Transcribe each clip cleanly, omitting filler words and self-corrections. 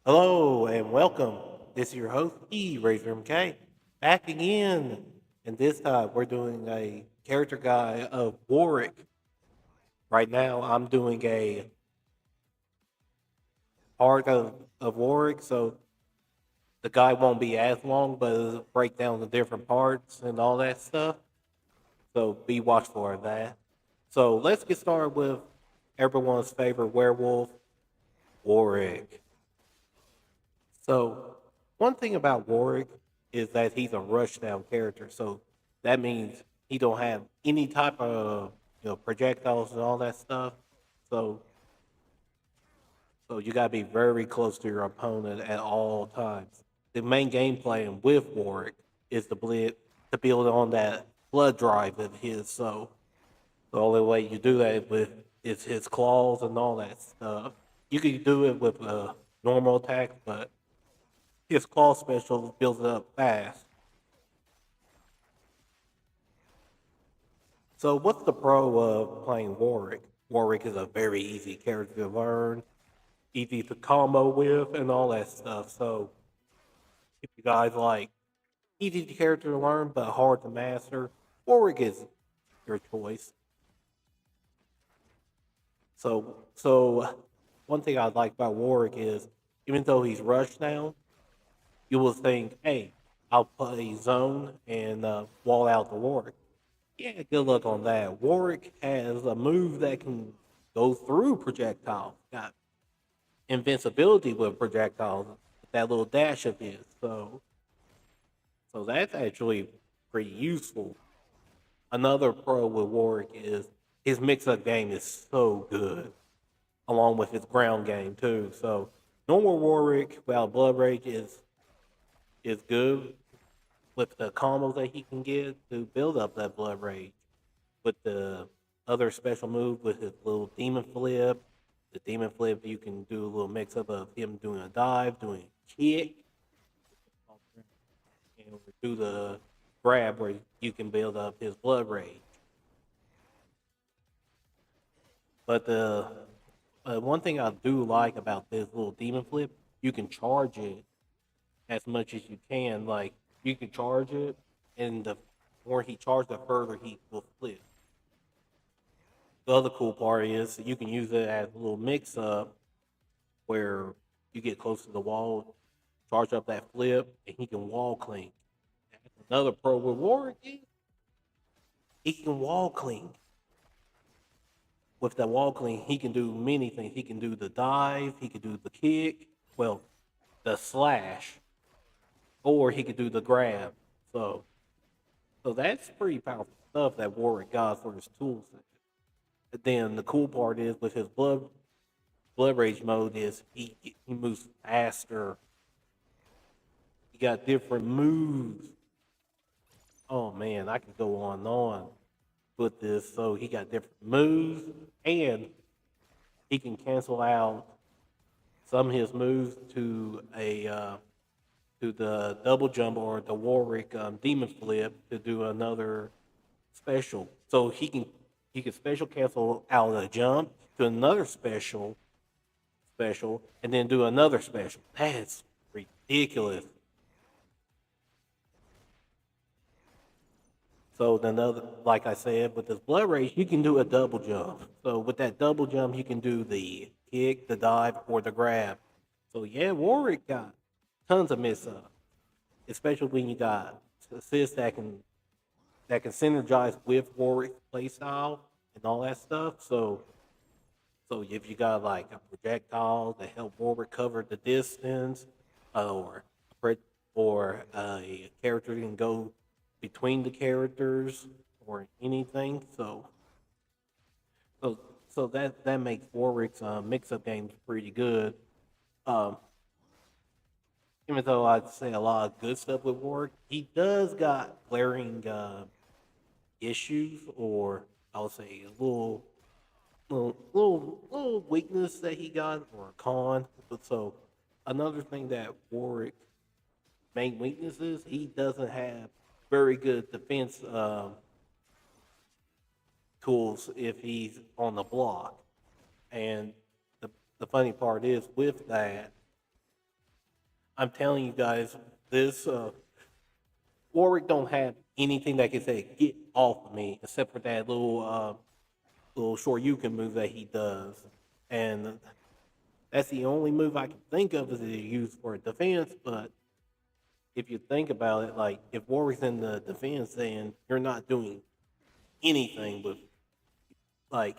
Hello and welcome. This is your host, Razor MK, back again. And this time we're doing a character guide of Warwick. Right now I'm doing a part of Warwick, so the guide won't be as long, but it'll break down the different parts and all that stuff. So be watchful of that. So let's get started with everyone's favorite werewolf, Warwick. So one thing about Warwick is that he's a rushdown character. So that means he don't have any type of projectiles and all that stuff. So you gotta be very close to your opponent at all times. The main game plan with Warwick is to build on that blood drive of his. So the only way you do that with is his claws and all that stuff. You can do it with a normal attack, but his claw special builds it up fast. So what's the pro of playing Warwick? Warwick is a very easy character to learn, easy to combo with, and all that stuff. So if you guys like easy character to learn but hard to master, Warwick is your choice. So one thing I like about Warwick is even though he's rushed now, you will think, hey, I'll play zone and wall out the Warwick. Yeah, good luck on that. Warwick has a move that can go through projectiles. Got invincibility with projectiles. That little dash of his. So that's actually pretty useful. Another pro with Warwick is his mix-up game is so good, along with his ground game too. So normal Warwick, well, Blood Rage is good with the combos that he can get to build up that Blood Rage. With the other special move with his little demon flip. The demon flip, you can do a little mix up of him doing a dive, doing a kick, and do the grab where you can build up his blood rage. But the one thing I do like about this little demon flip, you can charge it as much as you can. Like you can charge it, and the more he charges, the further he will flip. The other cool part is you can use it as a little mix up where you get close to the wall, charge up that flip, and he can wall clink. Another pro with Warwick is he can wall clink. With that wall clink, he can do many things. He can do the dive, he can do the kick, well, the slash, or he could do the grab. So, so that's pretty powerful stuff that Warwick got for his tool set. But then the cool part is with his blood rage mode is he moves faster. He got different moves. Oh man, I could go on and on with this. So he got different moves, and he can cancel out some of his moves to the double jump or the Warwick demon flip to do another special. So he can special cancel out a jump to another special, and then do another special. That's ridiculous. So then, like I said, with this blood rage, you can do a double jump. So with that double jump, you can do the kick, the dive, or the grab. So yeah, Warwick got tons of miss up, especially when you got assists that can synergize with Warwick's playstyle and all that stuff. So if you got like a projectile to help Warwick cover the distance, or or a character can go between the characters or anything. So so that makes Warwick's mix-up games pretty good. Um, Even though I'd say a lot of good stuff with Warwick, he does got glaring issues, or I would say a little weakness that he got, or a con. But so another thing that Warwick main weakness is he doesn't have very good defense tools if he's on the block. And the funny part is with that, I'm telling you guys, this Warwick don't have anything that can say get off of me, except for that little short you can move that he does, and that's the only move I can think of is to use for defense. But if you think about it, like if Warwick's in the defense, then you're not doing anything with like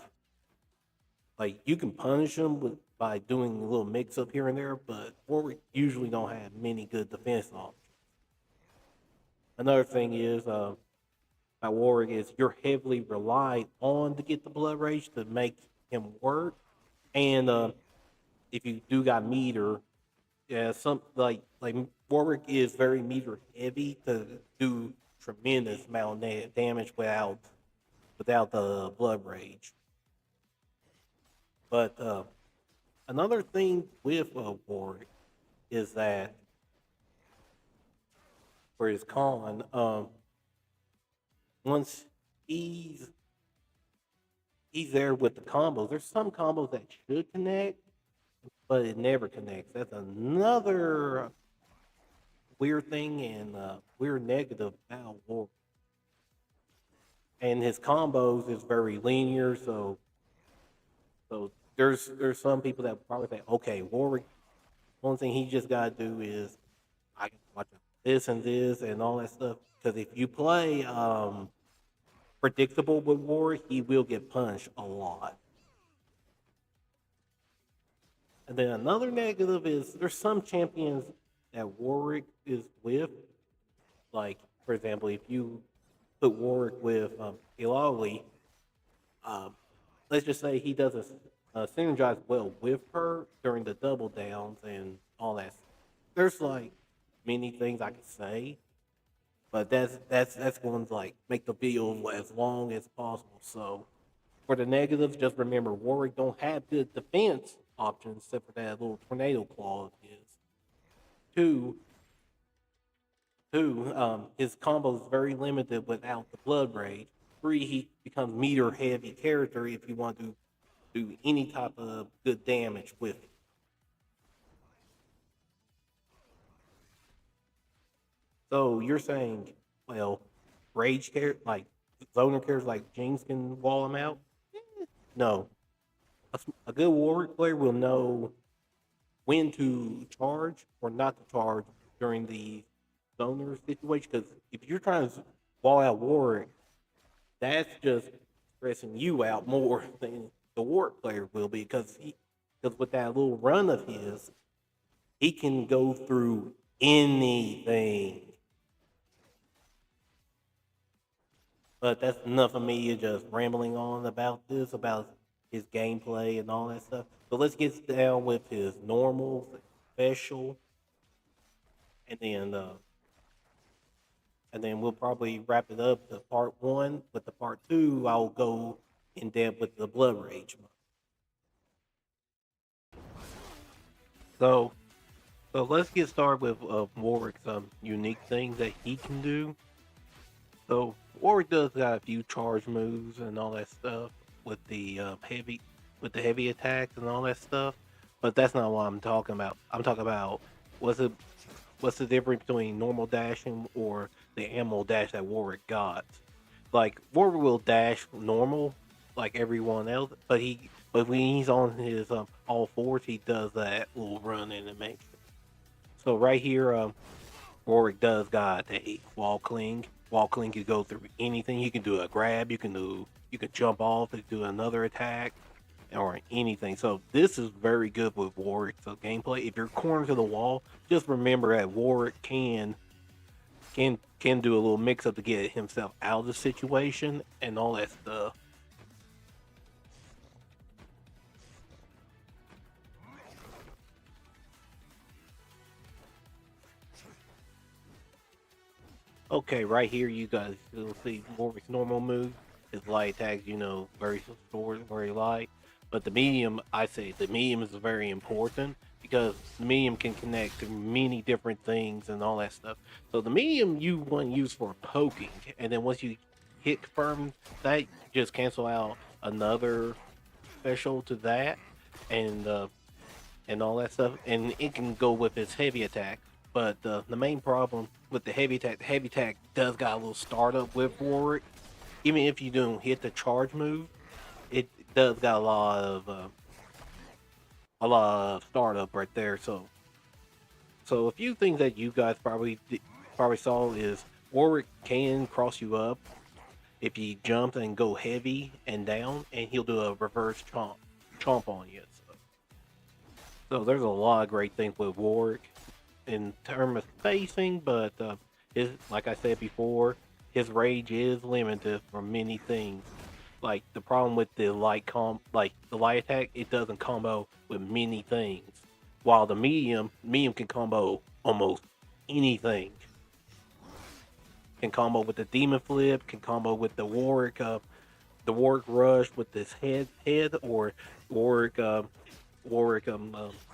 you can punish him with by doing a little mix up here and there, but Warwick usually don't have many good defense options. Another thing is about Warwick is you're heavily relied on to get the blood rage to make him work, and if you do got meter, yeah, some like Warwick is very meter heavy to do tremendous amount of damage without the blood rage. But another thing with Warwick is that for his con, once he's there with the combos, there's some combos that should connect, but it never connects. That's another weird thing and weird negative about Warwick. And his combos is very linear, so there's some people that probably say, okay, Warwick, one thing he just gotta do is I can watch this and all that stuff. Because if you play predictable with Warwick, he will get punished a lot. And then another negative is there's some champions that Warwick is with. Like, for example, if you put Warwick with Ilali, let's just say he doesn't synergize well with her during the double downs and all that. There's like many things I could say, but that's going to like make the video as long as possible. So for the negatives, just remember Warwick don't have good defense options except for that little tornado claw of his. Two, his combo is very limited without the blood rage. Three, he becomes meter heavy character if you want to do any type of good damage with it. So you're saying, well, rage care like zoner cares like Jinx can wall him out? No, a good Warwick player will know when to charge or not to charge during the zoner situation. Because if you're trying to wall out Warwick, that's just stressing you out more than the Warwick player will be. Because with that little run of his, he can go through anything. But that's enough of me just rambling on about this, about his gameplay and all that stuff. So let's get down with his normal, special, and then we'll probably wrap it up to part one. With the part two, I'll go in depth with the blood rage. So, so let's get started with Warwick's unique things that he can do. So Warwick does got a few charge moves and all that stuff with the heavy attacks and all that stuff. But that's not what I'm talking about. I'm talking about what's the difference between normal dashing or the ammo dash that Warwick got. Like Warwick will dash normal like everyone else, but when he's on his all fours, he does that little run animation. So right here, Warwick does got a wall cling. Wall cling can go through anything. You can do a grab. You can jump off and do another attack, or anything. So this is very good with Warwick. So gameplay, if you're cornered to the wall, just remember that Warwick can do a little mix up to get himself out of the situation and all that stuff. Okay, right here you guys will see Warwick's normal move. His light attacks, very short, very light. But the medium, I say the medium is very important because the medium can connect to many different things and all that stuff. So the medium you want to use for poking, and then once you hit confirm that, just cancel out another special to that, and and all that stuff, and it can go with its heavy attack. But the main problem with the heavy attack does got a little startup with Warwick. Even if you don't hit the charge move, it does got a lot of startup right there. So a few things that you guys probably saw is Warwick can cross you up if you jump and go heavy and down, and he'll do a reverse chomp on you. So there's a lot of great things with Warwick in terms of spacing, but his, like I said before, his rage is limited for many things. Like the problem with the like the light attack, it doesn't combo with many things, while the medium can combo almost anything. Can combo with the demon flip, can combo with the Warwick rush with this head, or Warwick Warwick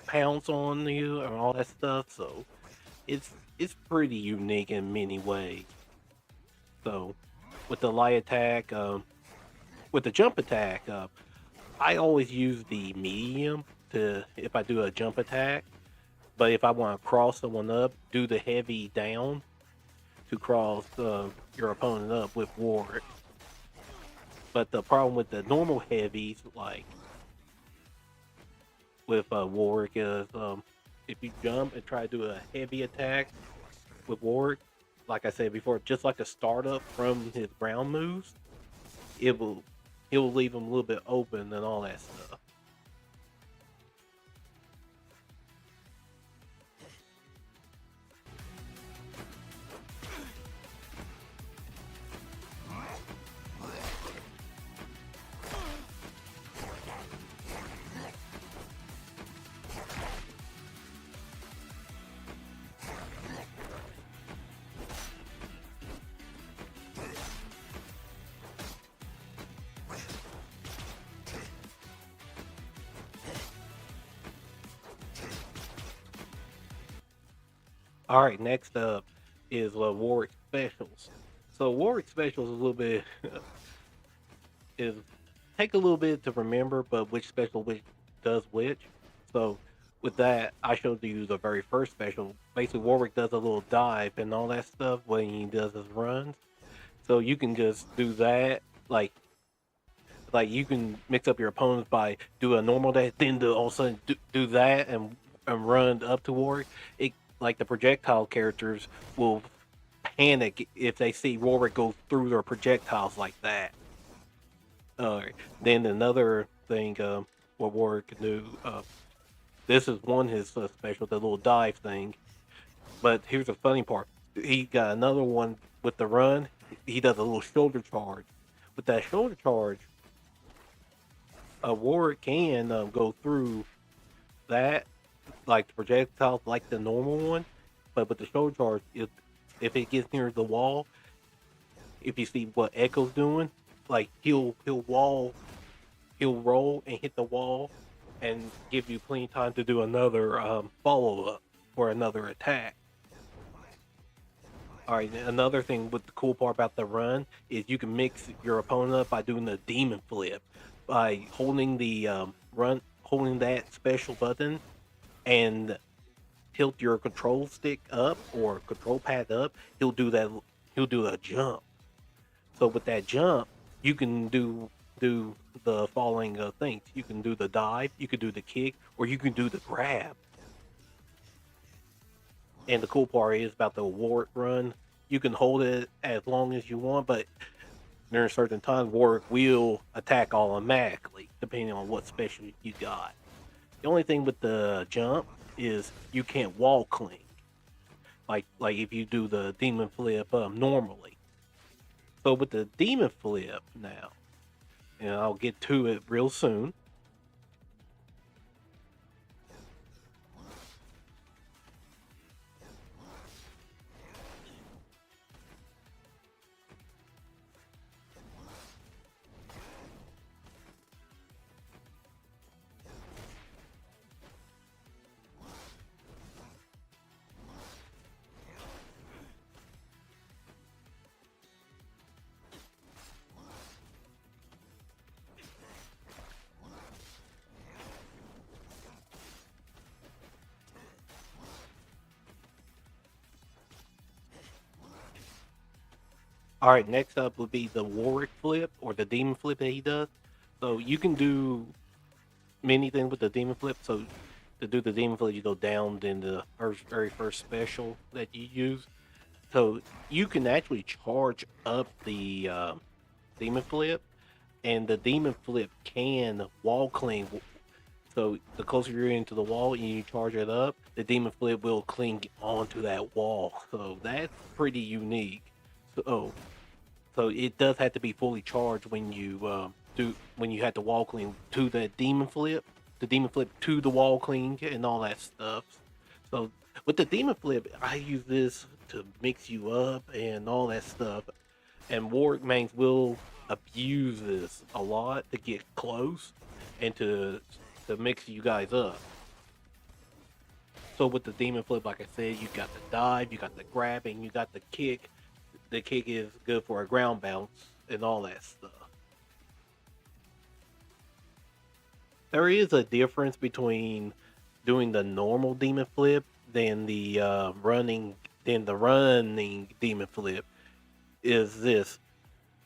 pounce on you and all that stuff. So it's pretty unique in many ways. So with the light attack, with the jump attack, I always use the medium to if I do a jump attack. But if I want to cross someone up, do the heavy down to cross your opponent up with Warwick. But the problem with the normal heavies, like with Warwick, is if you jump and try to do a heavy attack with Warwick, like I said before, just like a startup from his ground moves, it will leave him a little bit open and all that stuff. All right, next up is Warwick specials. So Warwick specials is a little bit is take a little bit to remember, but which special which does which. So with that, I showed you the very first special. Basically, Warwick does a little dive and all that stuff when he does his runs. So you can just do that, like you can mix up your opponents by do a normal dash, then all of a sudden do that and run up to Warwick. It like the projectile characters will panic if they see Warwick go through their projectiles like that. Then another thing, what Warwick can do. This is one his special, the little dive thing. But here's the funny part: he got another one with the run. He does a little shoulder charge. With that shoulder charge, Warwick can go through that like the projectile, like the normal one. But with the shoulder charge, if it gets near the wall, if you see what Echo's doing, like he'll roll and hit the wall, and give you plenty of time to do another follow up or another attack. All right, another thing with the cool part about the run is you can mix your opponent up by doing the demon flip, by holding the holding that special button and tilt your control stick up or control pad up. He'll do that. He'll do a jump. So with that jump, you can do the following things. You can do the dive, you can do the kick, or you can do the grab. And the cool part is about the Warwick run, you can hold it as long as you want, but during certain times, Warwick will attack automatically, depending on what special you got. The only thing with the jump is you can't wall cling, like if you do the demon flip normally. So with the demon flip now, and I'll get to it real soon. All right, next up would be the Warwick flip or the demon flip that he does. So you can do many things with the demon flip. So to do the demon flip, you go down in the very first special that you use. So you can actually charge up the demon flip, and the demon flip can wall cling. So the closer you're into the wall and you charge it up, the demon flip will cling onto that wall. So that's pretty unique. So so it does have to be fully charged when you when you have to wall clean to the demon flip to the wall clean and all that stuff. So with the demon flip, I use this to mix you up and all that stuff. And Warwick mains will abuse this a lot to get close and to mix you guys up. So with the demon flip, like I said, you got the dive, you got the grabbing, you got the kick. The kick is good for a ground bounce and all that stuff. There is a difference between doing the normal demon flip than the running demon flip. Is this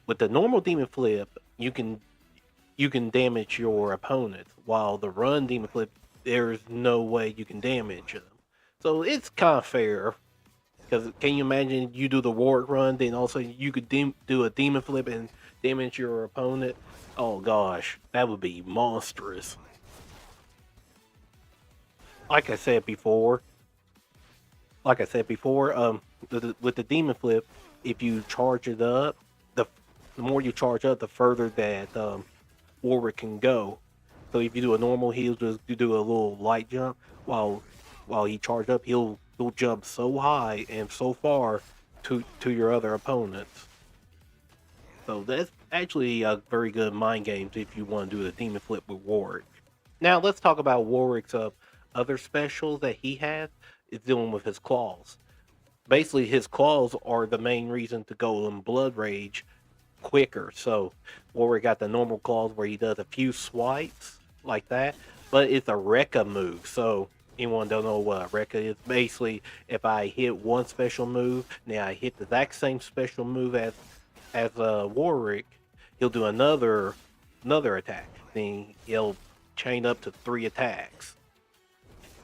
with the normal demon flip? You can damage your opponent, while the run demon flip, there's no way you can damage them. So it's kind of fair. Because can you imagine you do the Warwick run, then also you could do a demon flip and damage your opponent? Oh gosh, that would be monstrous. Like I said before, with the demon flip, if you charge it up, the more you charge up, the further that Warwick can go. So if you do a normal, he'll just do a little light jump. While he charged up, he'll jump so high and so far to your other opponents. So that's actually a very good mind games if you want to do the demon flip with Warwick. Now let's talk about Warwick's other specials that he has is dealing with his claws. Basically, his claws are the main reason to go in Blood Rage quicker. So Warwick got the normal claws where he does a few swipes like that, but it's a Rekka move. So anyone don't know what a Rekka is? Basically, if I hit one special move, now I hit the exact same special move as Warwick, he'll do another attack. Then he'll chain up to 3 attacks.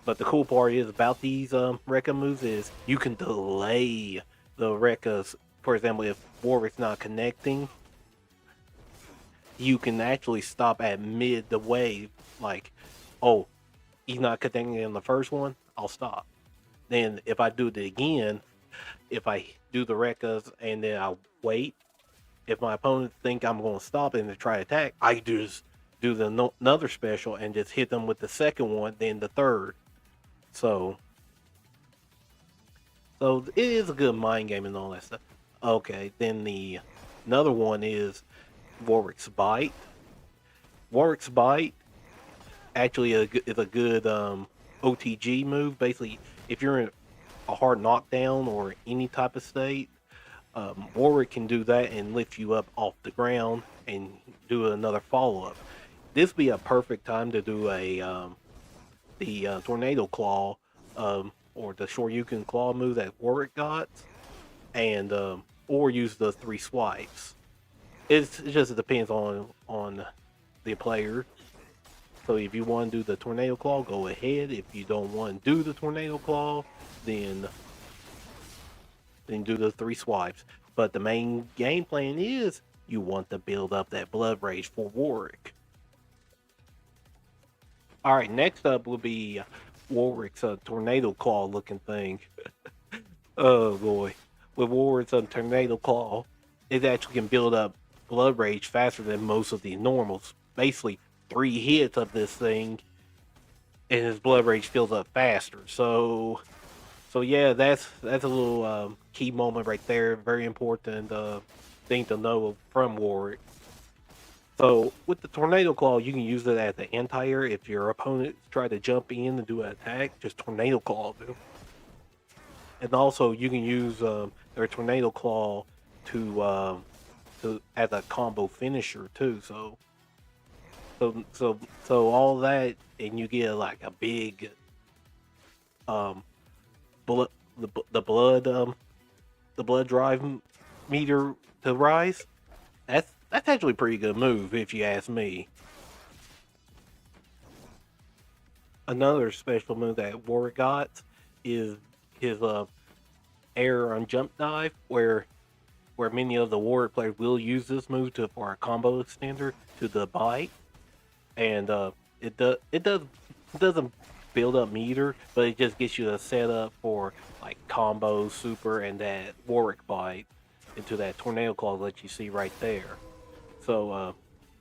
But the cool part is about these Rekka moves is you can delay the Rekkas. For example, if Warwick's not connecting, you can actually stop at mid the way. Like, oh, he's not connecting in the first one, I'll stop. Then if I do it again, if I do the Rekkas and then I wait, if my opponents think I'm going to stop and to try to attack, I just do another special and just hit them with the second one, then the third. So it is a good mind game and all that stuff. Okay, then another one is Warwick's Bite. Warwick's Bite actually is a good OTG move. Basically, if you're in a hard knockdown or any type of state, Warwick can do that and lift you up off the ground and do another follow-up. This would be a perfect time to do the Tornado Claw or the Shoryuken Claw move that Warwick got, and or use the 3 swipes. It just depends on the player. So if you want to do the Tornado Claw, go ahead. If you don't want to do the Tornado Claw, then do the 3 swipes. But the main game plan is you want to build up that Blood Rage for Warwick. Alright, next up will be Warwick's Tornado Claw looking thing. Oh boy. With Warwick's Tornado Claw, it actually can build up Blood Rage faster than most of the normals. Basically, 3 hits of this thing and his Blood Rage fills up faster. So yeah, that's a little key moment right there. Very important thing to know from Warwick. So with the Tornado Claw, you can use it as an anti-air. If your opponent try to jump in and do an attack, just Tornado Claw them. And also you can use their Tornado Claw to as a combo finisher too. So all that, and you get like a big blood the blood drive meter to rise. That's actually a pretty good move if you ask me. Another special move that Warwick got is his air on jump dive, where many of the Warwick players will use this move for a combo extender to the bite, and it doesn't build up meter, but it just gets you a setup for like combo, super, and that Warwick bite into that tornado claw that you see right there. So,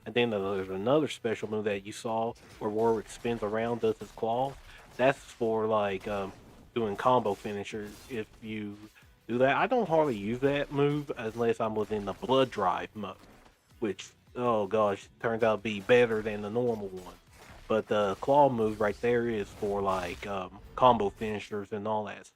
and then there's another special move that you saw where Warwick spins around, does his claws. That's for like doing combo finishers. If you do that, I don't hardly use that move unless I'm within the BloodDrive mode, which oh gosh, turns out to be better than the normal one. But the claw move right there is for like combo finishers and all that stuff.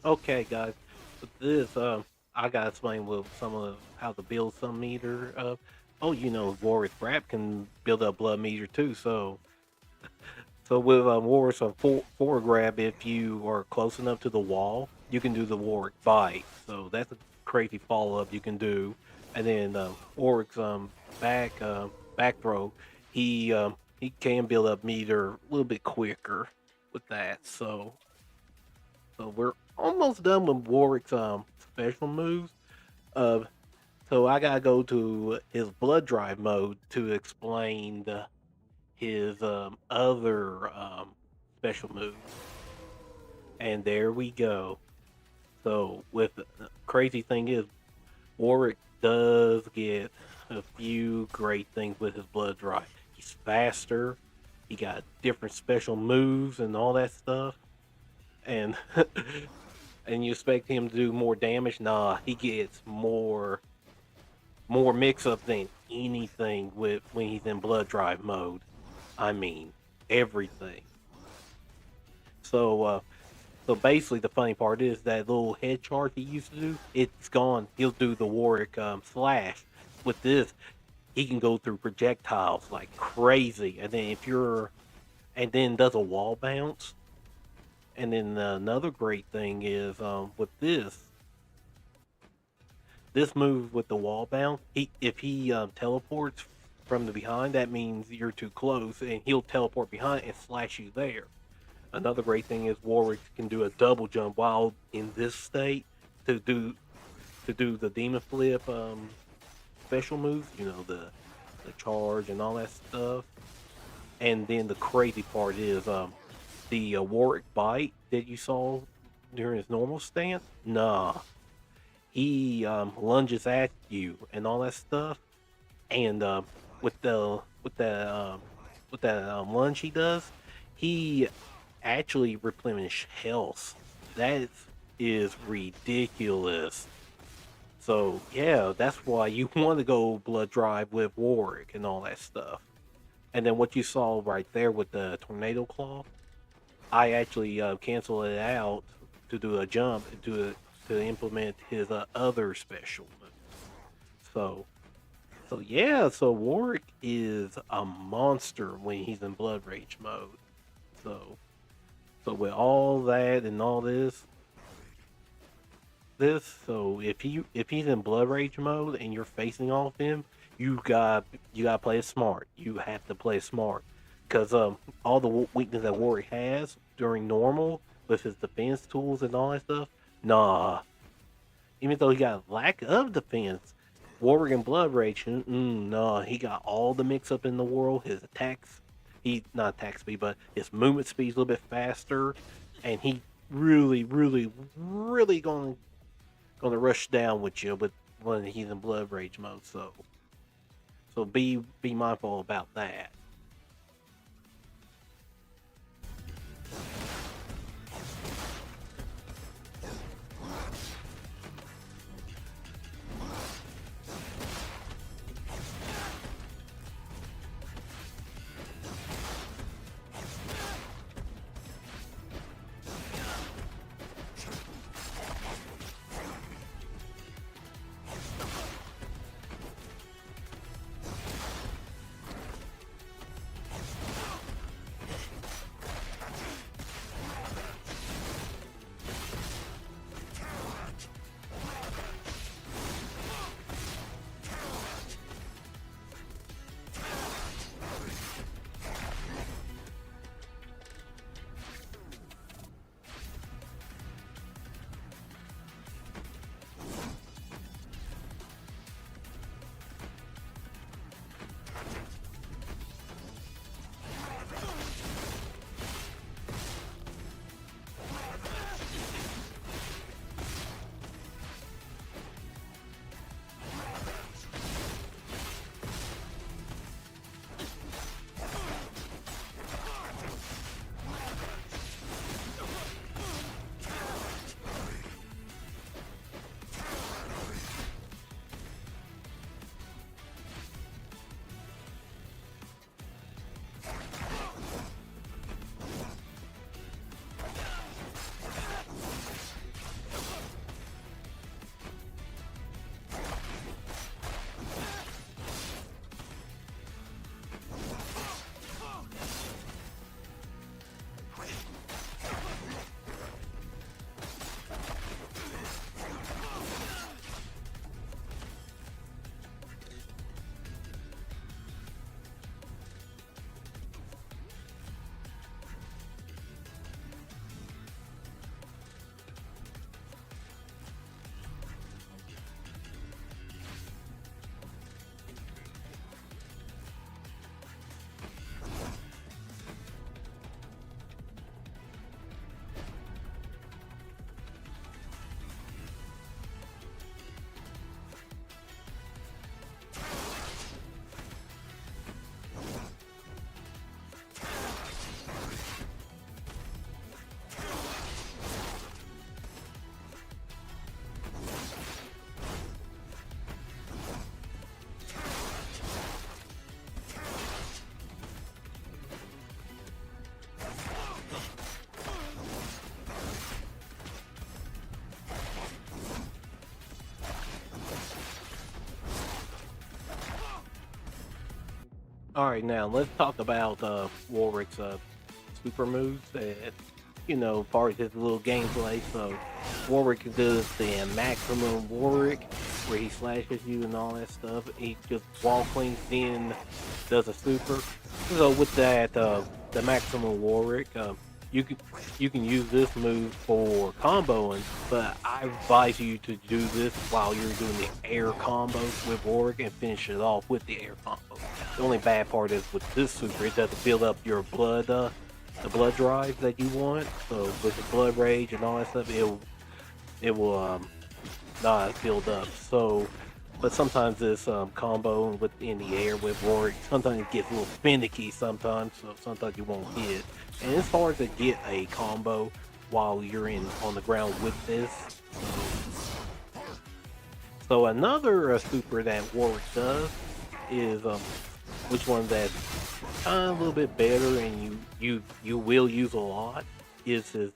Okay, guys, with this I gotta explain with some of how to build some meter. Oh, Warwick Wrap can build up blood meter too. So with Warwick's four grab, if you are close enough to the wall, you can do the Warwick bite. So that's a crazy follow up you can do. And then Warwick's back throw, he can build up meter a little bit quicker with that. So we're almost done with Warwick's special moves. Uh, so I gotta go to his blood drive mode to explain his other special moves. And there we go. So with the crazy thing is, Warwick does get a few great things with his blood drive. He's faster. He got different special moves and all that stuff. And and you expect him to do more damage? Nah, he gets more more mix-up than anything with when he's in blood drive mode. I mean, everything. So, so basically, the funny part is that little head charge he used to do, it's gone. He'll do the Warwick slash. With this, he can go through projectiles like crazy, and then and then does a wall bounce. And then another great thing is with this move with the wall bounce, if he teleports from the behind, that means you're too close, and he'll teleport behind and slash you there. Another great thing is Warwick can do a double jump while in this state to do the demon flip special moves. You know, the charge and all that stuff. And then the crazy part is the Warwick bite that you saw during his normal stance. Nah, he lunges at you and all that stuff, and with that lunge he does, he actually replenish health. That is ridiculous. So yeah, that's why you want to go blood drive with Warwick and all that stuff. And then what you saw right there with the tornado claw, I actually canceled it out to do a jump to implement his other special move. So yeah, so Warwick is a monster when he's in Blood Rage mode. So with all that and all so if he's in Blood Rage mode and you're facing off him, you got to play it smart. You have to play smart because all the weakness that Warwick has during normal with his defense tools and all that stuff, nah. Even though he got lack of defense, Warwick and Blood Rage, nah, he got all the mix up in the world. His attacks, he not attack speed, but his movement speed is a little bit faster, and he really, really, really gonna rush down with you, but when he's in Blood Rage mode. So be mindful about that. All right, now let's talk about Warwick's super moves that, part of his little gameplay. So Warwick does the maximum Warwick, where he slashes you and all that stuff. He just wall clings in, does a super. So with that, the maximum Warwick, you can use this move for comboing, but I advise you to do this while you're doing the air combos with Warwick and finish it off with the air combo. The only bad part is with this super, it doesn't build up your blood, the BloodDrive that you want. So with the Bloodrage and all that stuff, it will not build up. So, but sometimes this combo in the air with Warwick, sometimes it gets a little finicky sometimes, so sometimes you won't hit. And it's hard to get a combo while you're on the ground with this. So another super that Warwick does is which one that's a little bit better and you will use a lot is his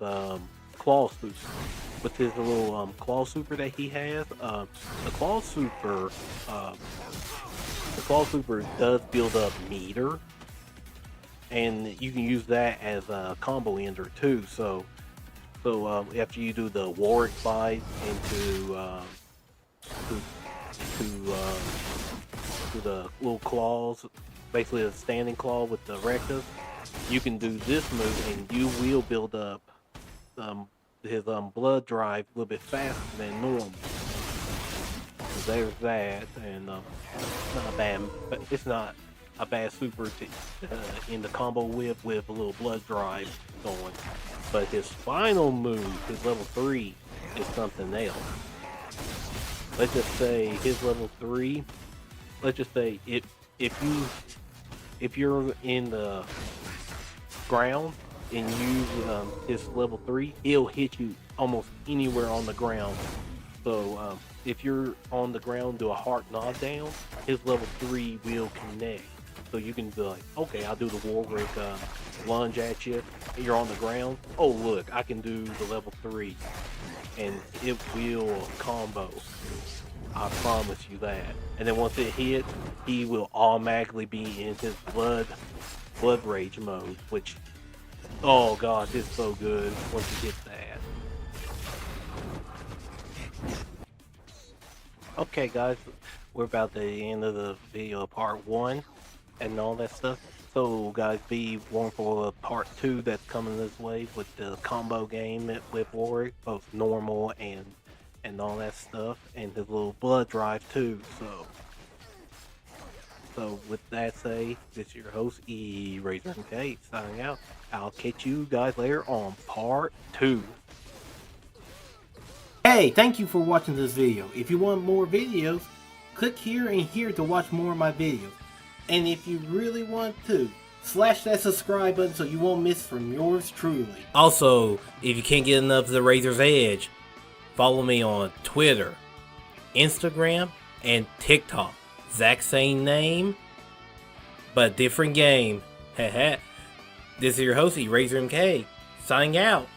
claw super. With his little claw super that he has, the claw super does build up meter, and you can use that as a combo ender too. So after you do the Warwick slide into the little claws, basically a standing claw with the rectus, you can do this move and you will build up his BloodDrive a little bit faster than normal. So there's that, and it's not a bad super to in the combo with a little BloodDrive going. But his final move, his level 3, is something else. Let's just say his level 3. Let's just say if you're in the ground and use his level 3, he'll hit you almost anywhere on the ground. So if you're on the ground, do a heart knockdown, his level 3 will connect. So you can be like, okay, I'll do the Warwick lunge at you, and you're on the ground. Oh look, I can do the level 3, and it will combo. I promise you that. And then once it hits, he will automatically be in his blood rage mode, which, oh god, it's so good once you get that. Okay guys, we're about to the end of the video, part 1 and all that stuff. So guys, be warned for part 2 that's coming this way with the combo game with Warwick, both normal and all that stuff, and his little BloodDrive too. So with that say, this is your host ERazorMK signing out. I'll catch you guys later on part 2. Hey, thank you for watching this video. If you want more videos, click here and here to watch more of my videos. And if you really want to, slash that subscribe button so you won't miss from yours truly. Also, if you can't get enough of the Razor's Edge, follow me on Twitter, Instagram, and TikTok. Exact same name, but different game. Haha. This is your host, ERazorMK, signing out.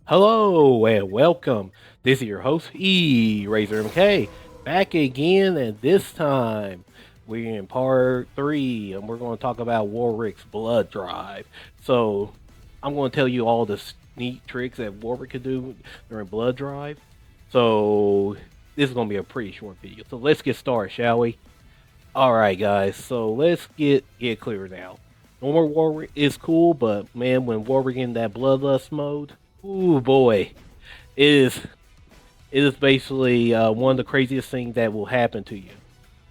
Hello and welcome. This is your host, Razor MK, back again, and this time we're in part 3, and we're going to talk about Warwick's Blood Drive. So, I'm going to tell you all the neat tricks that Warwick could do during Blood Drive. So, this is going to be a pretty short video. So, let's get started, shall we? Alright, guys, so let's get clear now. Normal Warwick is cool, but man, when Warwick in that Bloodlust mode, ooh boy, it is basically one of the craziest things that will happen to you.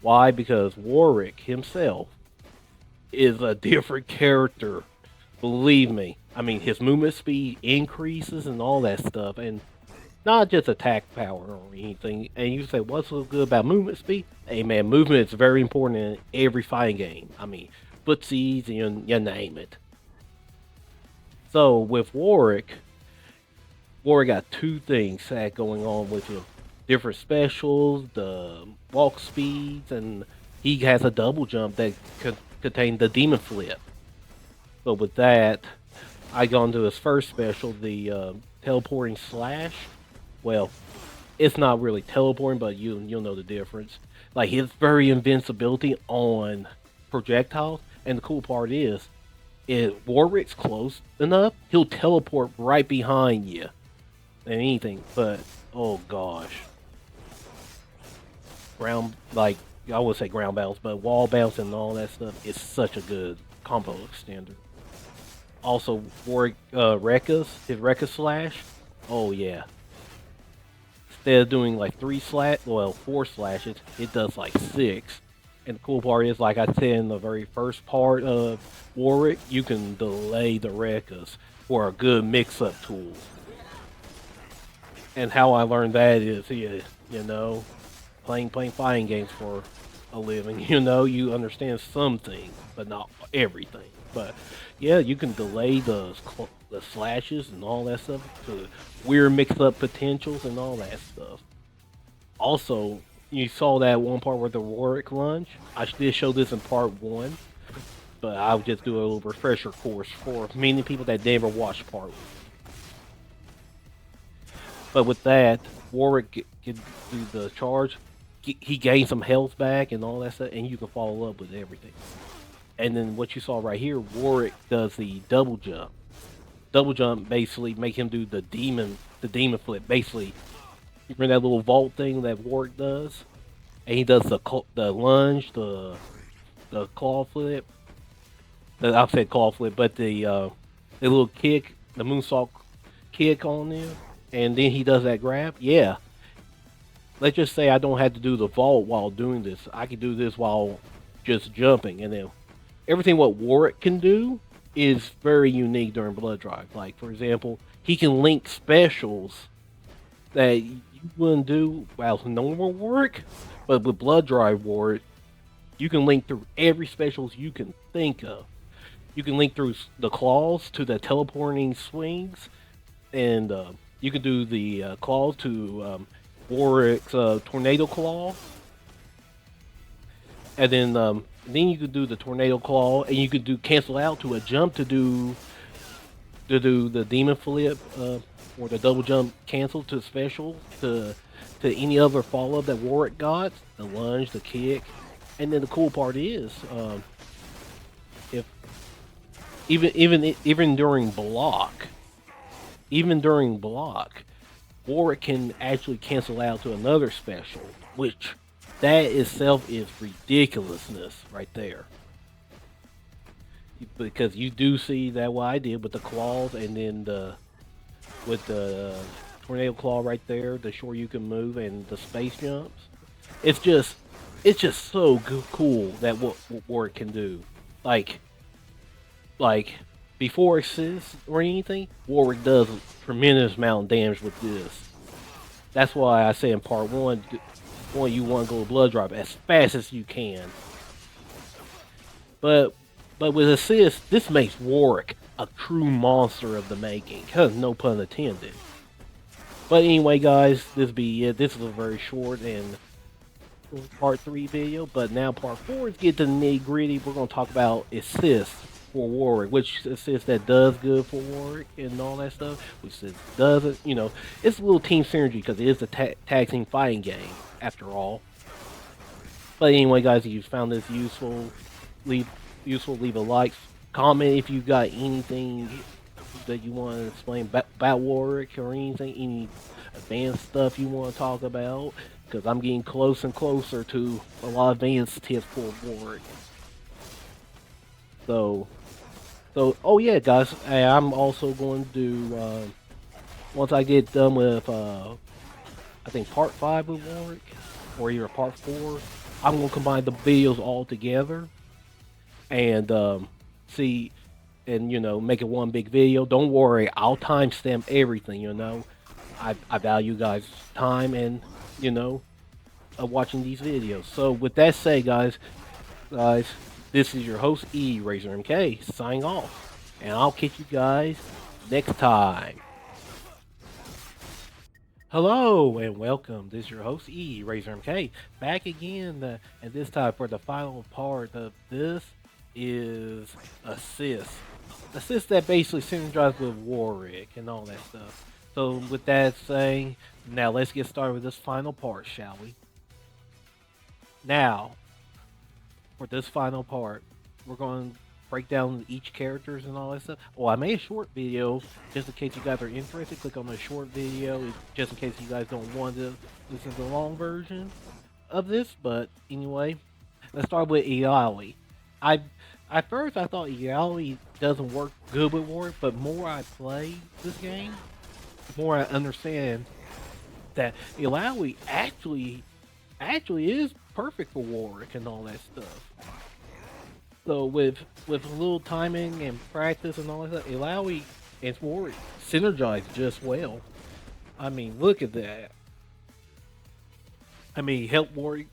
Why? Because Warwick himself is a different character. Believe me. I mean, his movement speed increases and all that stuff, and not just attack power or anything. And you say, what's so good about movement speed? Hey man, movement is very important in every fighting game. I mean, footsies, you name it. So with Warwick got two things that going on with him. Different specials, the walk speeds, and he has a double jump that contains the demon flip. So with that, I go into his first special, the teleporting slash. Well, it's not really teleporting, but you'll know the difference. Like his very invincibility on projectiles, and the cool part is, if Warwick's close enough, he'll teleport right behind you. And anything, but oh gosh, ground, like I would say ground bounce, but wall bounce and all that stuff is such a good combo extender. Also, Warwick his Rekka slash, oh yeah. Instead of doing like 4 slashes, it does like 6. And the cool part is, like I said in the very first part of Warwick, you can delay the Rekkas for a good mix-up tool. And how I learned that is, you know, playing fighting games for a living. You know, you understand some things, but not everything. But yeah, you can delay the slashes and all that stuff to weird mix-up potentials and all that stuff. Also, you saw that one part with the Warwick lunge. I did show this in part 1, but I'll just do a little refresher course for many people that never watched part 1. But with that, Warwick can do the charge. He gains some health back and all that stuff, and you can follow up with everything. And then what you saw right here, Warwick does the double jump. Double jump basically make him do the demon flip. Basically, you remember that little vault thing that Warwick does, and he does the lunge, the claw flip. I said claw flip, but the little kick, the moonsault kick on there, and then he does that grab. Yeah. Let's just say I don't have to do the vault while doing this. I can do this while just jumping, and then everything what Warwick can do is very unique during Blood Drive. Like, for example, he can link specials that you wouldn't do while normal Warwick, but with Blood Drive Warwick, you can link through every specials you can think of. You can link through the claws to the teleporting swings, and you can do the claws to Warwick's tornado claw, and then you could do the tornado claw, and you could cancel out to a jump to do the demon flip or the double jump cancel to special to any other follow up that Warwick got, the lunge, the kick, and then the cool part is if even during block, Warwick can actually cancel out to another special, which that itself is ridiculousness right there. Because you do see that what I did with the claws, and then with the tornado claw right there, the shore you can move, and the space jumps. It's just so cool that what Warwick can do. Like before assist or anything, Warwick does a tremendous amount of damage with this. That's why I say in part 1, you want to go to Blood Drive as fast as you can. But with assist, this makes Warwick a true monster of the making. No pun intended. But anyway, guys, this be it. This is a very short and part 3 video, but now part 4 is get to the nitty gritty. We're going to talk about assists for Warwick, which says that does good for Warwick and all that stuff, which says doesn't. It's a little team synergy because it is a tag team fighting game after all. But anyway, guys, if you found this leave a like, comment if you got anything that you want to explain about Warwick or anything, any advanced stuff you want to talk about, because I'm getting close and closer to a lot of advanced tips for Warwick. So, oh yeah, guys, I'm also going to do, once I get done with, I think part 5 with Warwick, or either part 4, I'm going to combine the videos all together, and, see, and, make it one big video. Don't worry, I'll timestamp everything, I value guys' time and, watching these videos. So, with that said, guys, this is your host, Razor MK, signing off. And I'll catch you guys next time. Hello and welcome. This is your host, Razor MK, back again, and this time for the final part of this is Assist. Assist that basically synergizes with Warwick and all that stuff. So with that saying, now let's get started with this final part, shall we? Now, for this final part, we're going to break down each characters and all that stuff. Well, I made a short video just in case you guys are interested. Click on the short video just in case you guys don't want to listen to the long version of this. But anyway, let's start with Iali. At first I thought Iali doesn't work good with Warwick, but more I play this game, the more I understand that Iali actually is perfect for Warwick and all that stuff. So with a little timing and practice and all that stuff, Iali and Warwick synergize just well. I mean, look at that. I mean, help Warwick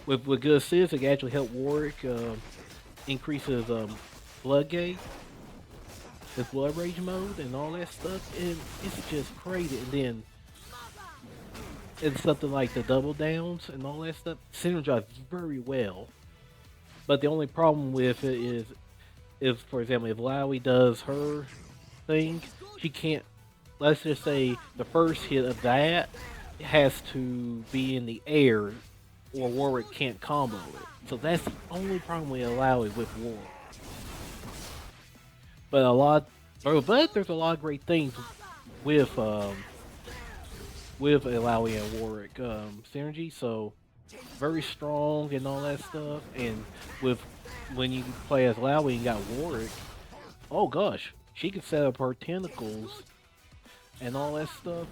with good assists. It can actually help Warwick increase his blood gauge, his blood rage mode, and all that stuff. And it's just crazy. And then it's something like the double downs and all that stuff synergize very well. But the only problem with it is, if for example, if Lowy does her thing, she can't. Let's just say the first hit of that has to be in the air, or Warwick can't combo it. So that's the only problem we allow it with Warwick. But there's a lot of great things with Alawi and Warwick synergy. So very strong and all that stuff. And when you play as Alawi and got Warwick, oh gosh, she could set up her tentacles and all that stuff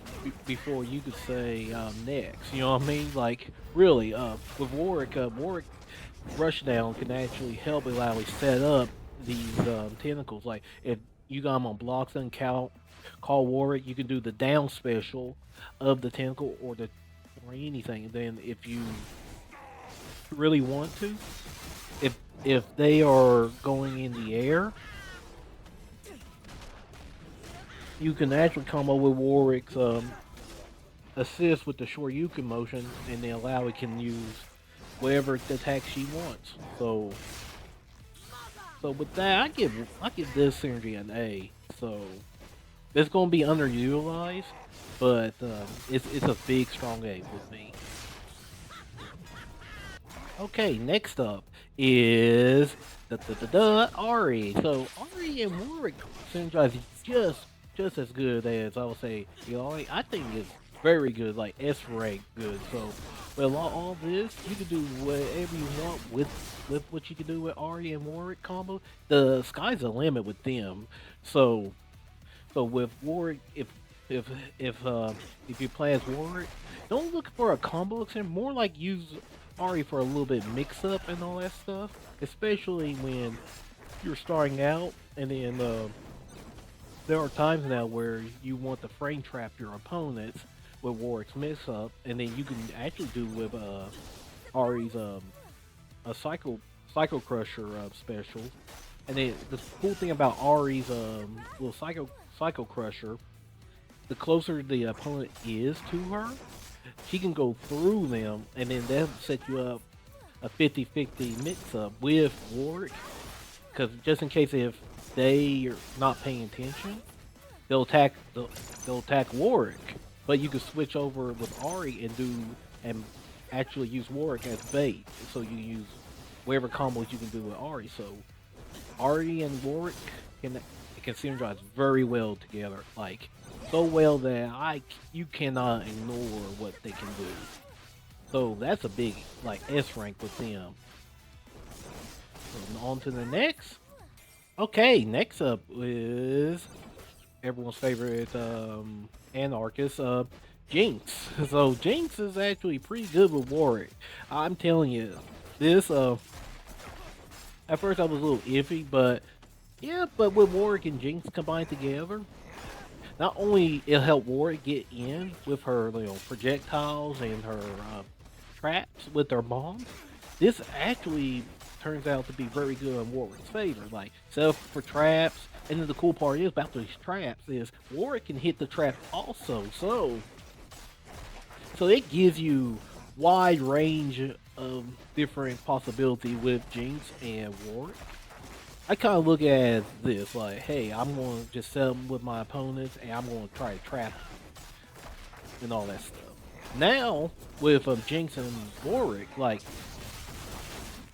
before you could say next. You know what I mean? Like really, with Warwick, Warwick Rushdown can actually help Alawi set up these tentacles. Like if you got them on blocks and call Warwick, you can do the down special of the tentacle or anything. And then if you really want to, if they are going in the air, you can actually combo with Warwick's assist with the Shoryuken motion, and then Alawi can use whatever attack she wants. So with that, I give this synergy an A. So it's gonna be underutilized, but it's a big strong A with me. Okay, next up is Ari. So Ari and Warwick synergize just as good as I would say Ari. I think it's very good, like S rank good. So with all this, you can do whatever you want with what you can do with Ari and Warwick combo. The sky's the limit with them. So with Warwick, if you play as Warwick, don't look for a combo extender. More like use Ari for a little bit mix up and all that stuff. Especially when you're starting out, and then there are times now where you want to frame trap your opponents with Warwick's mix up, and then you can actually do with Ari's a Psycho Crusher special. And then the cool thing about Ari's little Psycho Crusher, the closer the opponent is to her, she can go through them, and then that'll set you up a 50-50 mix up with Warwick. because just in case if they are not paying attention, they'll attack they'll attack Warwick. But you can switch over with Ari and actually use Warwick as bait. So you use whatever combos you can do with Ari. So Ari and Warwick can synergize very well together, like so well that you cannot ignore what they can do. So that's a big like S rank with them. So on to the next. Okay, next up is everyone's favorite anarchist, Jinx. So Jinx is actually pretty good with Warwick. I'm telling you, this at first I was a little iffy, but yeah, but with Warwick and Jinx combined together, not only it'll help Warwick get in with her projectiles and her traps with their bombs, this actually turns out to be very good in Warwick's favor. Like set up for traps, and then the cool part is about these traps is Warwick can hit the trap also. So it gives you wide range of different possibility with Jinx and Warwick. I kind of look at this like, hey, I'm going to just set them with my opponents, and I'm going to try to trap them and all that stuff. Now, with Jinx and Warwick, like,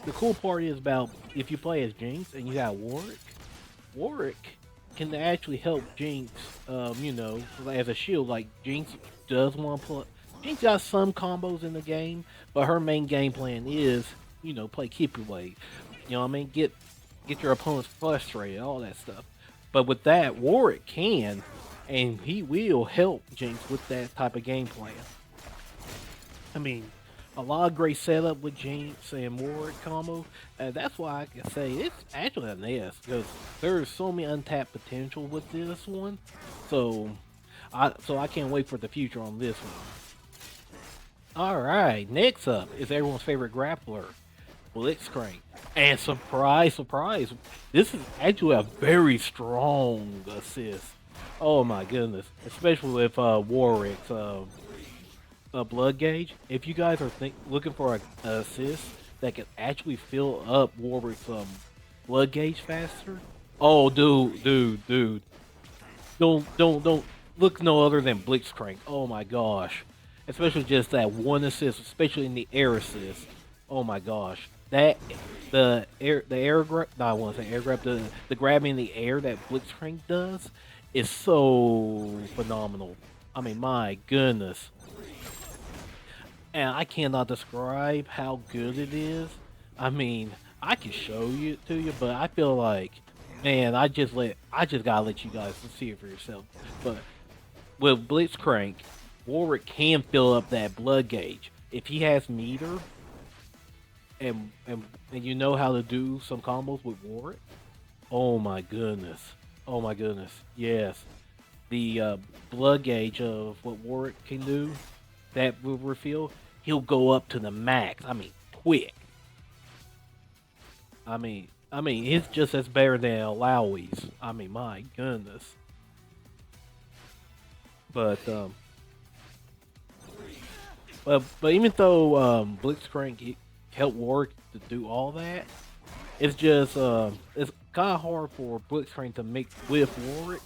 the cool part is about if you play as Jinx and you got Warwick can actually help Jinx, as a shield. Like, Jinx does want to play. Jinx got some combos in the game, but her main game plan is, play keep your way. You know what I mean? Get your opponents frustrated, all that stuff. But with that, Warwick can, and he will help Jinx with that type of game plan. I mean, a lot of great setup with Jinx and Warwick combo. That's why I can say it's actually an S, because there's so many untapped potential with this one. So I can't wait for the future on this one. Alright, next up is everyone's favorite grappler, Blitzcrank. And surprise, this is actually a very strong assist. Oh my goodness. Especially with Warwick's blood gauge. If you guys are looking for an assist that can actually fill up Warwick's blood gauge faster. Oh dude. Don't look no other than Blitzcrank. Oh my gosh. Especially just that one assist, especially in the air assist. Oh my gosh. The air grab, no, I want to say air grab, the grab in the air that Blitzcrank does is so phenomenal. I mean, my goodness. And I cannot describe how good it is. I mean, I can show you to you, but I feel like, man, I just gotta let you guys see it for yourself. But with Blitzcrank, Warwick can fill up that blood gauge if he has meter. And you know how to do some combos with Warwick. Oh my goodness. Yes. The blood gauge of what Warwick can do, that will refill, he'll go up to the max. I mean, quick. I mean, it's just as better than Alawi's. I mean, my goodness. But even though Blitzcrank help Warwick to do all that, it's just it's kind of hard for Blitzcrank to mix with Warwick,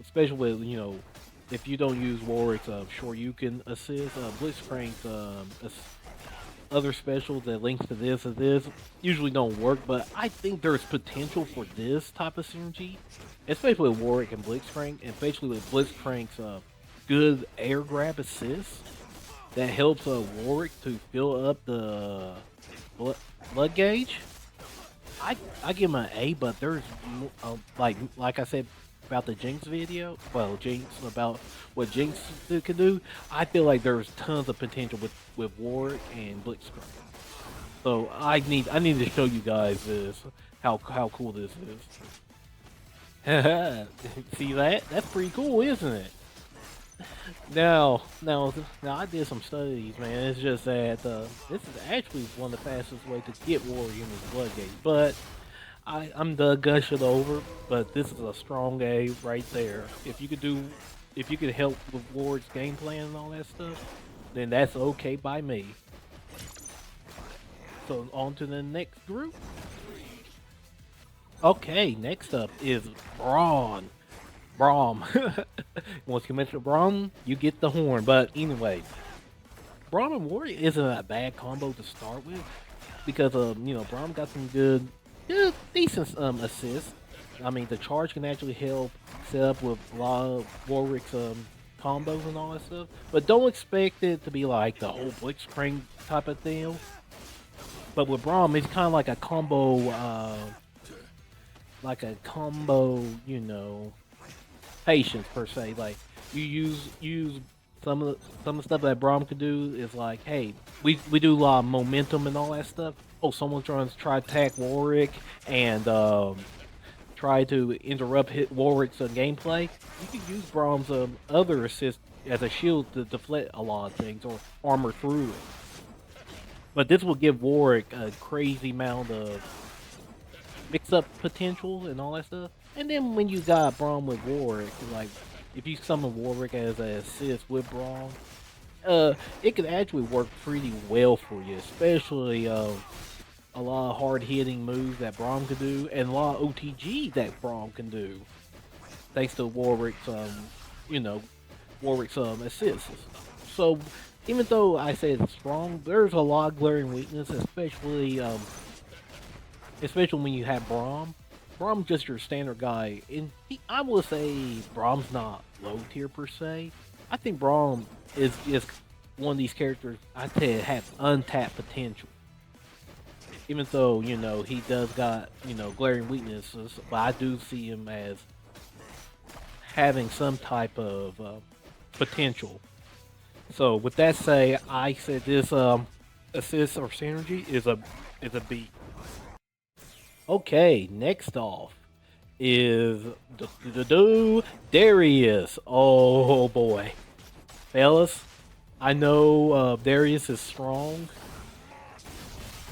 especially with if you don't use Warwick's sure you can assist. Blitzcrank's other specials that links to this and this usually don't work, but I think there's potential for this type of synergy, especially with Warwick and Blitzcrank, and especially with Blitzcrank's good air grab assist that helps Warwick to fill up the blood gauge. I give him an A, but there's like I said about the Jinx video, about what Jinx can do. I feel like there's tons of potential with Warwick and Blitzcrank. So I need to show you guys this how cool this is. See that? That's pretty cool, isn't it? Now I did some studies, man. It's just that this is actually one of the fastest ways to get Warrior in his blood gauge. But I'm done gushing over. But this is a strong A right there. If you could help with Ward's game plan and all that stuff, then that's okay by me. So on to the next group. Okay, next up is Braun. Braum. Once you mention Braum, you get the horn. But anyway, Braum and Warrior isn't a bad combo to start with because Braum got some good decent assists. I mean, the charge can actually help set up with a lot of Warwick's combos and all that stuff. But don't expect it to be like the whole Blitzcrank type of deal. But with Braum, it's kind of like a combo, patience per se. Like you use some of the stuff that Braum could do is like, hey, we do a lot of momentum and all that stuff. Oh, someone's try to attack Warwick and try to interrupt Warwick's gameplay. You can use Braum's other assist as a shield to deflect a lot of things or armor through it. But this will give Warwick a crazy amount of mix-up potential and all that stuff. And then when you got Braum with Warwick, like if you summon Warwick as an assist with Braum, it could actually work pretty well for you, especially a lot of hard-hitting moves that Braum can do, and a lot of OTG that Braum can do, thanks to Warwick's assists. So even though I say it's strong, there's a lot of glaring weakness, especially when you have Braum. Braum's just your standard guy, and I will say Braum's not low tier per se. I think Braum is just one of these characters I say have untapped potential. Even though he does got glaring weaknesses, but I do see him as having some type of potential. So with that say, I said this assist or synergy is a B. Okay, next off is Darius. Oh boy, fellas, I know Darius is strong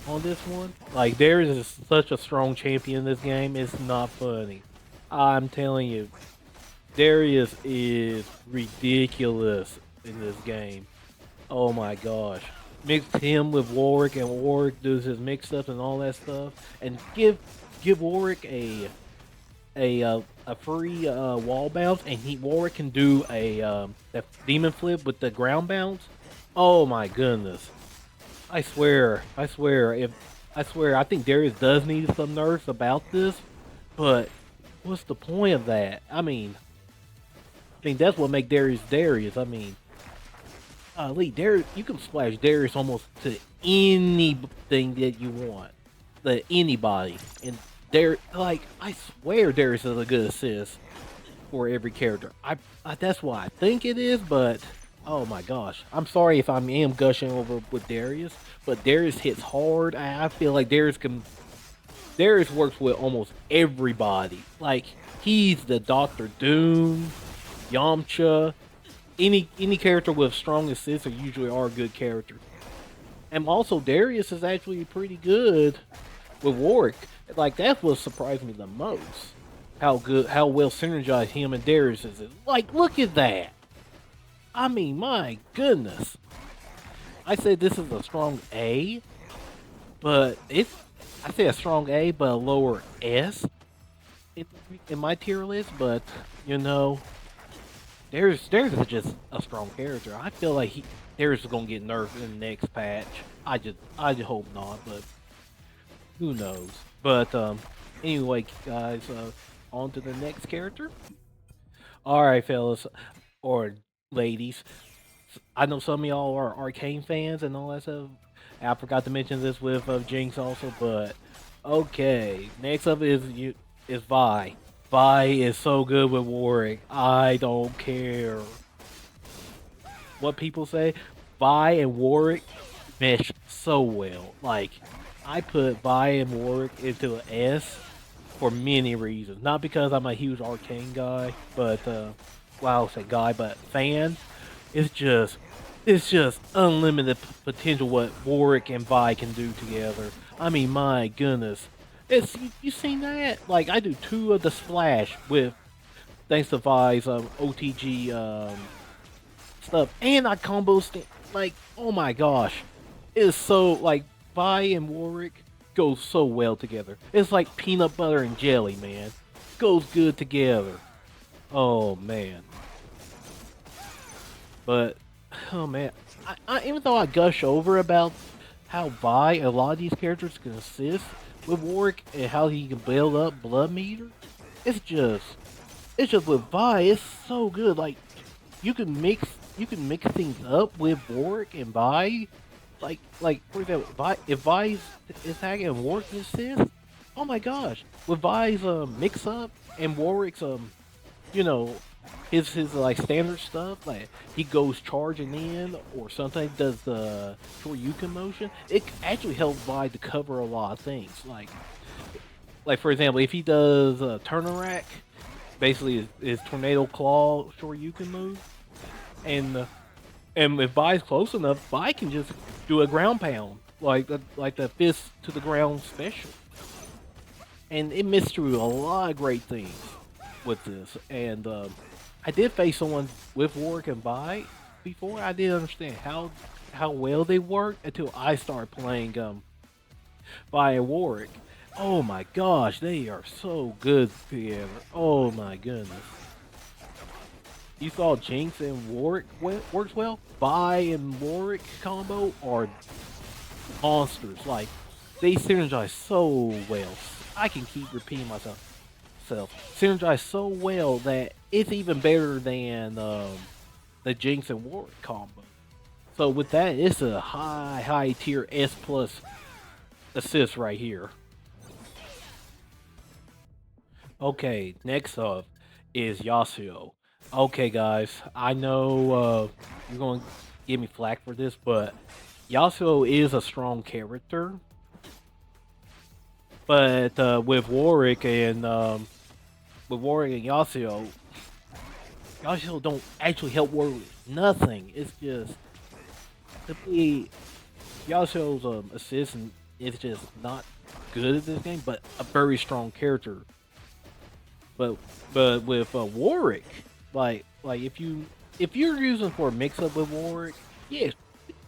on this one. Like Darius is such a strong champion in this game. It's not funny. I'm telling you, Darius is ridiculous in this game. Oh my gosh. Mix him with Warwick and Warwick does his mix up and all that stuff, and give Warwick a free wall bounce, and Warwick can do a demon flip with the ground bounce. Oh my goodness! I swear, I think Darius does need some nerfs about this, but what's the point of that? I mean that's what makes Darius Darius. I mean. Lee, Darius, you can splash Darius almost to anything that you want, anybody, and I swear Darius is a good assist for every character. That's why I think it is, but oh my gosh, I'm sorry if I am gushing over with Darius, but Darius hits hard. I feel like Darius works with almost everybody. Like he's the Doctor Doom, Yamcha. Any character with strong assists usually are a good character. And also Darius is actually pretty good with Warwick. Like that's what surprised me the most. How well synergized him and Darius is. Like look at that. I mean my goodness. I said this is a strong A, but I say a strong A but a lower S in my tier list, but Darius is just a strong character. I feel like Darius is gonna get nerfed in the next patch. I just hope not, but who knows? But anyway, guys, on to the next character. All right, fellas or ladies. I know some of y'all are Arcane fans and all that stuff. I forgot to mention this with Jinx also, but okay. Next up is Vi. Vi is so good with Warwick. I don't care what people say. Vi and Warwick mesh so well. Like, I put Vi and Warwick into an S for many reasons. Not because I'm a huge Arcane guy, but I'll say guy, but fan. It's just unlimited potential what Warwick and Vi can do together. I mean, my goodness. You seen that? Like I do 2 of the splash with thanks to Vi's OTG stuff, and I combo like oh my gosh, it's so like Vi and Warwick goes so well together. It's like peanut butter and jelly, man. Goes good together. Oh man. But oh man, even though I gush over about how Vi, a lot of these characters can assist with Warwick and how he can build up blood meter, it's just with Vi, it's so good. Like you can mix things up with Warwick and Vi. Like for example, if Vi's attacking and Warwick assist, oh my gosh, with Vi's mix up and Warwick's you know, his like standard stuff, like he goes charging in or sometimes does the Shoryuken motion, it actually helps Vi to cover a lot of things. Like for example, if he does Turnarak, basically his Tornado Claw Shoryuken move, and if Vi's close enough, Vi can just do a ground pound, like the fist to the ground special, and it missed through a lot of great things with this. And I did face someone with Warwick and Vi before. I didn't understand how well they worked until I started playing Vi and Warwick. Oh my gosh, they are so good together. Oh my goodness. You saw Jinx and Warwick works well. Vi and Warwick combo are monsters. Like they synergize so well. I can keep repeating myself. Synergize so well that it's even better than the Jinx and Warwick combo. So with that, it's a high tier S plus assist right here. Okay, next up is Yasuo. Okay, guys, I know you're going to give me flack for this, but Yasuo is a strong character. But with Warwick and Yasuo, Yasuo don't actually help Warwick with nothing. It's just simply Yasuo's assist is just not good at this game, but a very strong character. But with Warwick, like if you're using for a mix up with Warwick, yeah,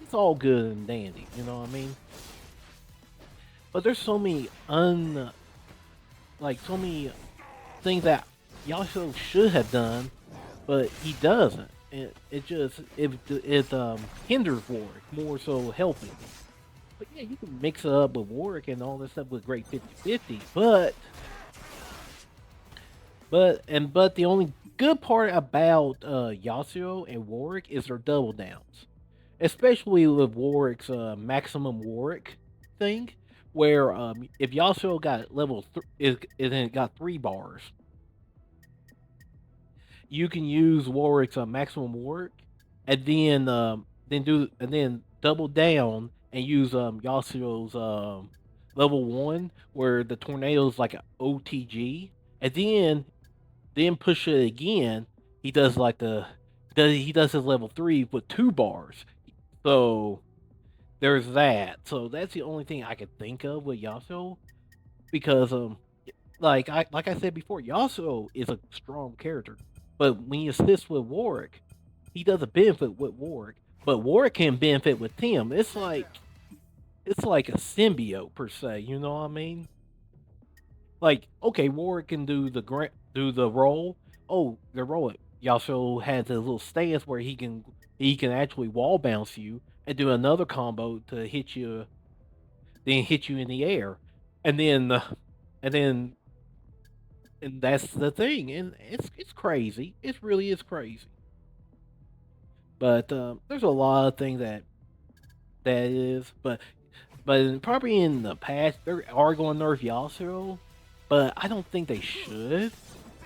it's all good and dandy. You know what I mean? But there's so many so many things that Yasuo should have done, but he doesn't. It hinders Warwick more so helping. But yeah, you can mix it up with Warwick and all this stuff with great 50-50, but the only good part about Yasuo and Warwick is their double downs, especially with Warwick's maximum Warwick thing, where if Yasuo got got 3 bars, you can use Warwick's maximum Warwick, and then double down and use Yasuo's level 1, where the tornado's like an OTG, and then push it again. He does his level 3 with 2 bars. So there's that. So that's the only thing I could think of with Yasuo, because like I said before, Yasuo is a strong character, but when you assist with Warwick, he doesn't benefit with Warwick, but Warwick can benefit with him. It's like a symbiote per se. You know what I mean? Like, okay, Warwick can do the roll. Oh, the roll. Yasuo has a little stance where he can actually wall bounce you and do another combo to hit you, then hit you in the air, and then that's the thing, and it's crazy. It really is crazy. But there's a lot of things that is, but probably in the past they are going to nerf Yasuo, but I don't think they should.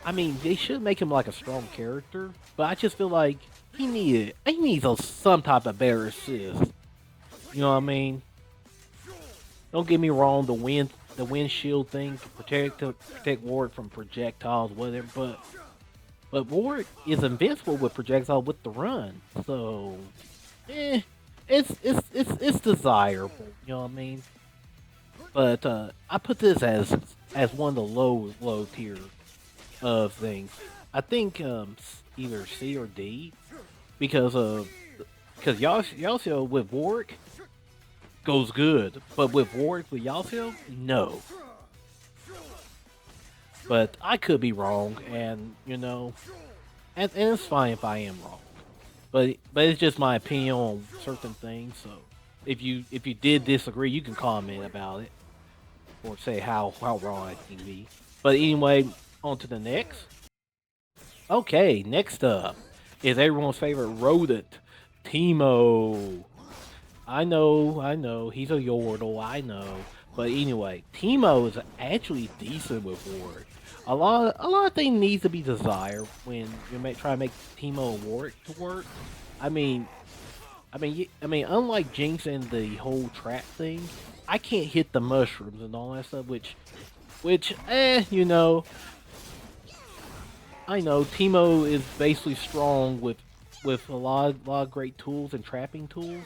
I mean, they should make him like a strong character, but I just feel like he needs some type of better assist. You know what I mean? Don't get me wrong, the windshield thing to protect Warwick from projectiles, whatever. But Warwick is invincible with projectiles with the run, so it's desirable. You know what I mean? But I put this as one of the low tier of things. I think either C or D, because Yasuo with Warwick, goes good. But with Warwick with Yasuo, no. But I could be wrong, and you know, and it's fine if I am wrong. But it's just my opinion on certain things. So if you did disagree, you can comment about it or say how wrong I can be. But anyway, on to the next. Okay, next up is everyone's favorite rodent, Teemo. I know, he's a Yordle, I know. But anyway, Teemo is actually decent with Warwick. A lot of things needs to be desired when you try to make Teemo and Warwick to work. I mean, unlike Jinx and the whole trap thing, I can't hit the mushrooms and all that stuff, which, you know, I know Teemo is basically strong with a lot of great tools and trapping tools,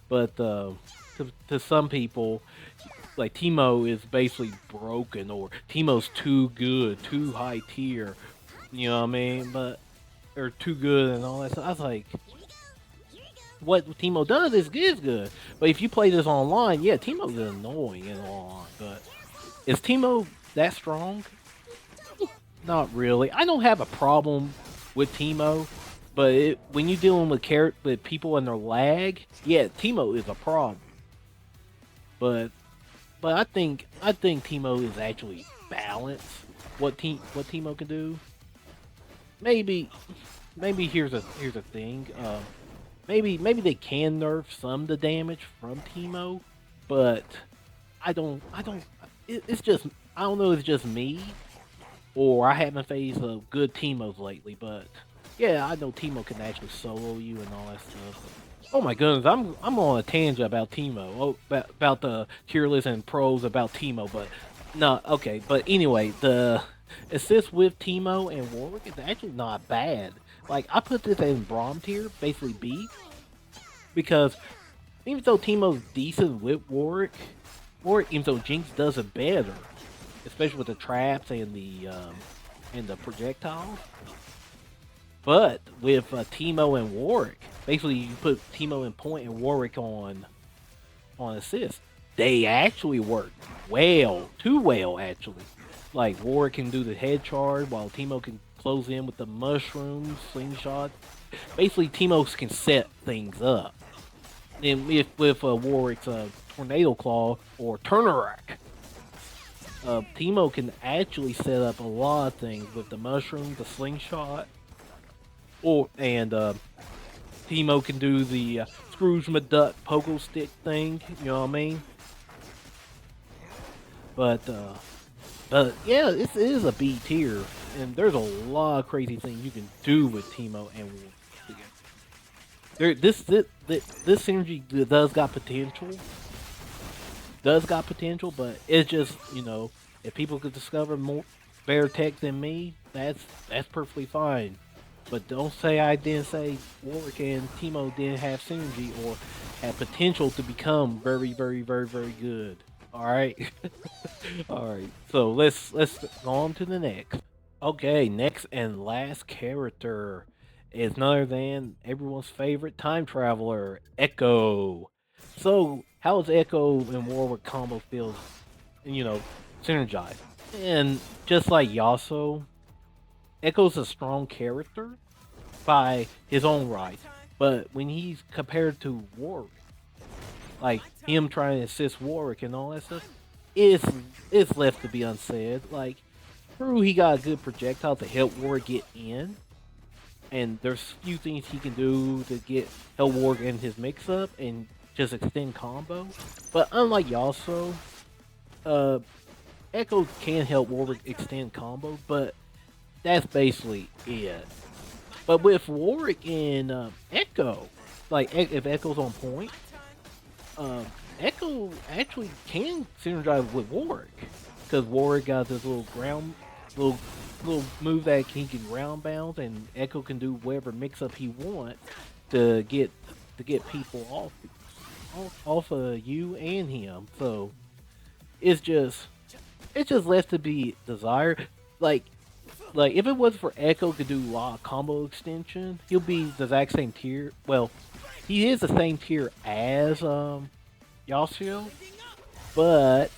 but to some people, like Teemo is basically broken or Teemo's too good, too high tier, you know what I mean? But or too good and all that stuff. I was like, what Teemo does is good, but if you play this online, yeah, Teemo's annoying in online. But is Teemo that strong? Not really. I don't have a problem with Teemo, but when you're dealing with people and their lag, yeah, Teemo is a problem. But I think Teemo is actually balanced. What Teemo can do. Maybe here's a thing. Maybe they can nerf some of the damage from Teemo, but it's just I don't know. It's just me. Or I haven't faced good Teemos lately, but yeah, I know Teemo can actually solo you and all that stuff. Oh my goodness, I'm on a tangent about Teemo. Oh, about the tier list and pros about Teemo, but no, okay. But anyway, the assist with Teemo and Warwick is actually not bad. Like I put this in Braum tier, basically B, because even though Teemo's decent with Warwick, even though Jinx does it better, especially with the traps and the projectiles. But with Teemo and Warwick, basically you put Teemo in point and Warwick on assist. They actually work well, too well actually. Like Warwick can do the head charge while Teemo can close in with the mushrooms, slingshot. Basically, Teemo can set things up. And with Warwick's Tornado Claw or Turnarak, Teemo can actually set up a lot of things with the mushrooms, the slingshot, and Teemo can do the Scrooge McDuck pogo stick thing. You know what I mean? But yeah, this is a B tier, and there's a lot of crazy things you can do with Teemo and this synergy does got potential. But it's just, you know, if people could discover more better tech than me, that's perfectly fine. But don't say I didn't say Warwick and Teemo didn't have synergy or have potential to become very, very, very, very good. All right, all right. So let's go on to the next. Okay, next and last character is none other than everyone's favorite time traveler, Echo. So how does Echo and Warwick combo feel, you know, synergized? And just like Yasuo, Echo's a strong character by his own right, but when he's compared to Warwick, like him trying to assist Warwick and all that stuff, it's left to be unsaid. Like, true, he got a good projectile to help Warwick get in, and there's few things he can do to help Warwick in his mix-up and just extend combo. But unlike Yasuo, Echo can help Warwick extend combo, but that's basically it. But with Warwick and Echo, like if Echo's on point, Echo actually can synergize with Warwick, because Warwick got this little move that he can ground bounce, and Echo can do whatever mix-up he wants to get people off of you and him. So it's just left to be desired. Like if it was for Echo to do a lot of combo extension, he'll be the exact same tier. Well, he is the same tier as Yasuo, but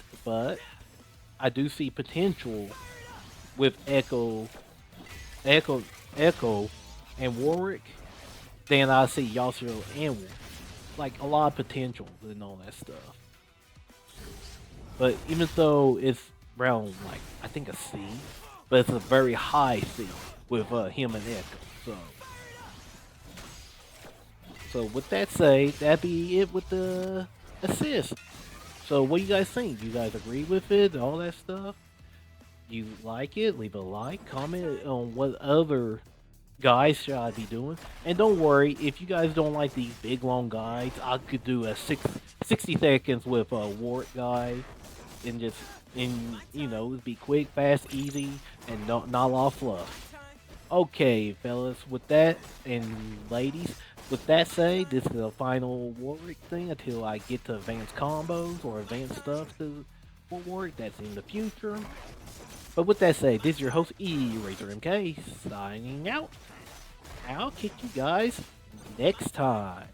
I do see potential with Echo, Echo, and Warwick. Then I see Yasuo and Warwick. Like a lot of potential and all that stuff. But even though it's around like I think a C, but it's a very high C with him and Echo. So with that said, that'd be it with the assist. So what do you guys think? Do you guys agree with it? All that stuff? You like it? Leave a like, comment on what other guides should I be doing. And don't worry, if you guys don't like these big long guides, I could do a 60 seconds with a Warwick guide and just it'd be quick, fast, easy, and not a lot of fluff. Okay, fellas, with that and ladies, with that said, this is the final Warwick thing until I get to advanced combos or advanced stuff for Warwick that's in the future. But with that said, this is your host Razor MK signing out. I'll kick you guys next time.